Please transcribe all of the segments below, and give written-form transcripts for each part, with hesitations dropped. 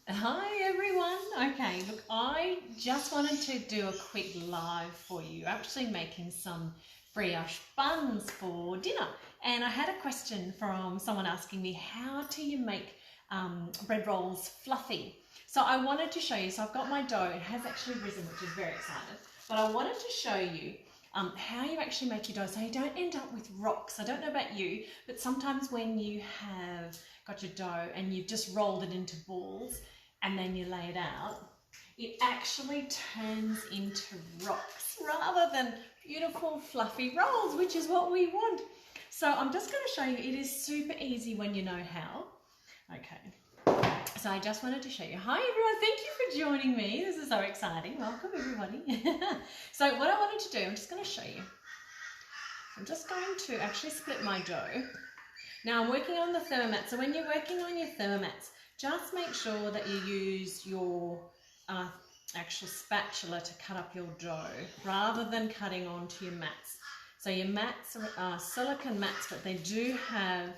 Hi everyone. Okay, look, I just wanted to do a quick live for you. Actually making some brioche buns for dinner, and I had a question from someone asking me, how do you make bread rolls fluffy? So I wanted to show you. So I've got my dough. It has actually risen, which is very exciting. But I wanted to show you how you actually make your dough so you don't end up with rocks. I don't know about you, but sometimes when you have got your dough and you've just rolled it into balls and then you lay it out, it actually turns into rocks rather than beautiful fluffy rolls, which is what we want. So I'm just going to show you. It is super easy when you know how. Okay, so I just wanted to show you. Hi everyone, thank you for joining me. This is so exciting. Welcome everybody. So what I wanted to do, I'm just going to show you. I'm just going to actually split my dough. Now I'm working on the Thermomix, so when you're working on your Thermomix, just make sure that you use your actual spatula to cut up your dough rather than cutting onto your mats. So your mats are silicone mats, but they do have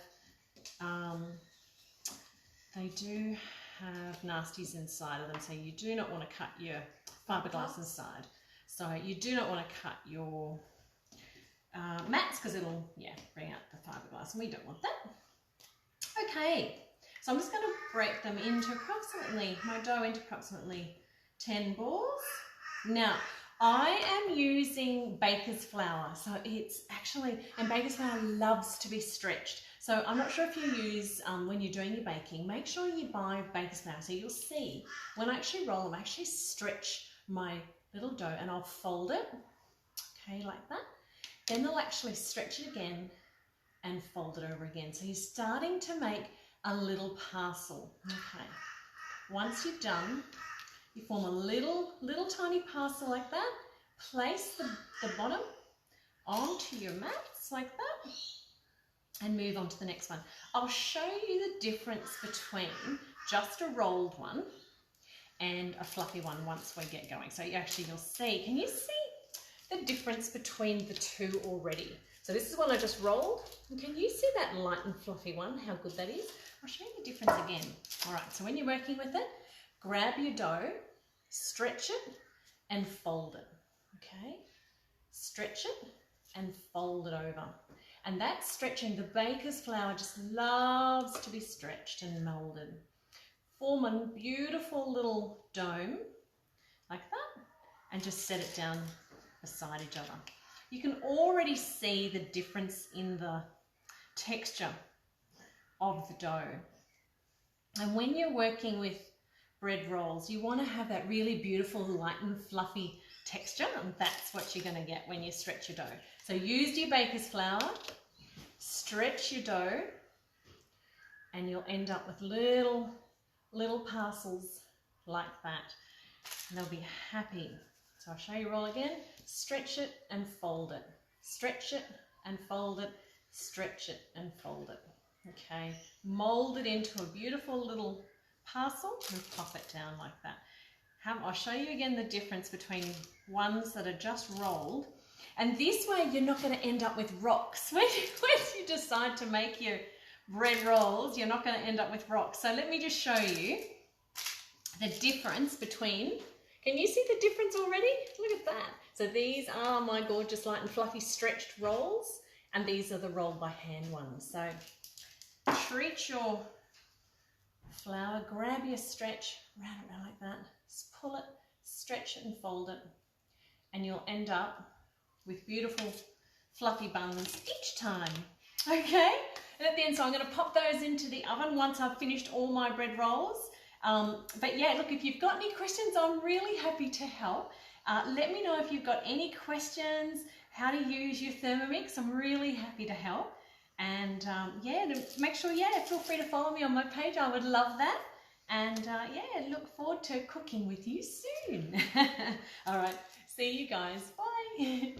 nasties inside of them, so you do not want to cut your fiberglass inside. So you do not want to cut your mats because it'll bring out the fiberglass, and we don't want that. Okay, so I'm just going to break them into my dough into approximately 10 balls. Now I am using baker's flour, so it's actually, and baker's flour loves to be stretched. So I'm not sure if you use, when you're doing your baking, make sure you buy baker's flour. So you'll see when I actually roll them, I actually stretch my little dough and I'll fold it, okay, like that. Then they'll actually stretch it again and fold it over again. So you're starting to make a little parcel. Okay. Once you've done, you form a little tiny parcel like that. Place the bottom onto your mats like that and move on to the next one. I'll show you the difference between just a rolled one and a fluffy one once we get going. So you'll see, can you see the difference between the two already? So this is one I just rolled. And can you see that light and fluffy one, how good that is? I'll show you the difference again. All right, so when you're working with it, grab your dough, stretch it and fold it, okay? Stretch it and fold it over. And that stretching, the baker's flour just loves to be stretched and molded. Form a beautiful little dome like that and just set it down beside each other. You can already see the difference in the texture of the dough. And when you're working with bread rolls, you want to have that really beautiful light and fluffy texture, and that's what you're going to get when you stretch your dough. So use your baker's flour, stretch your dough, and you'll end up with little parcels like that. And they'll be happy. So I'll show you roll again. Stretch it and fold it. Stretch it and fold it. Stretch it and fold it. Okay. Mold it into a beautiful little parcel and pop it down like that. I'll show you again the difference between ones that are just rolled. And this way you're not going to end up with rocks. When you decide to make your bread rolls, you're not going to end up with rocks. So let me just show you the difference between. Can you see the difference already? Look at that. So these are my gorgeous light and fluffy stretched rolls, and these are the rolled by hand ones. So treat your flour, grab your stretch, round it around like that, just pull it, stretch it and fold it, and you'll end up with beautiful fluffy buns each time. Okay? And at the end, so I'm going to pop those into the oven once I've finished all my bread rolls. But yeah, look, if you've got any questions, I'm really happy to help. Let me know if you've got any questions, how to use your Thermomix. I'm really happy to help. And make sure, feel free to follow me on my page. I would love that. And look forward to cooking with you soon. All right, see you guys. Bye.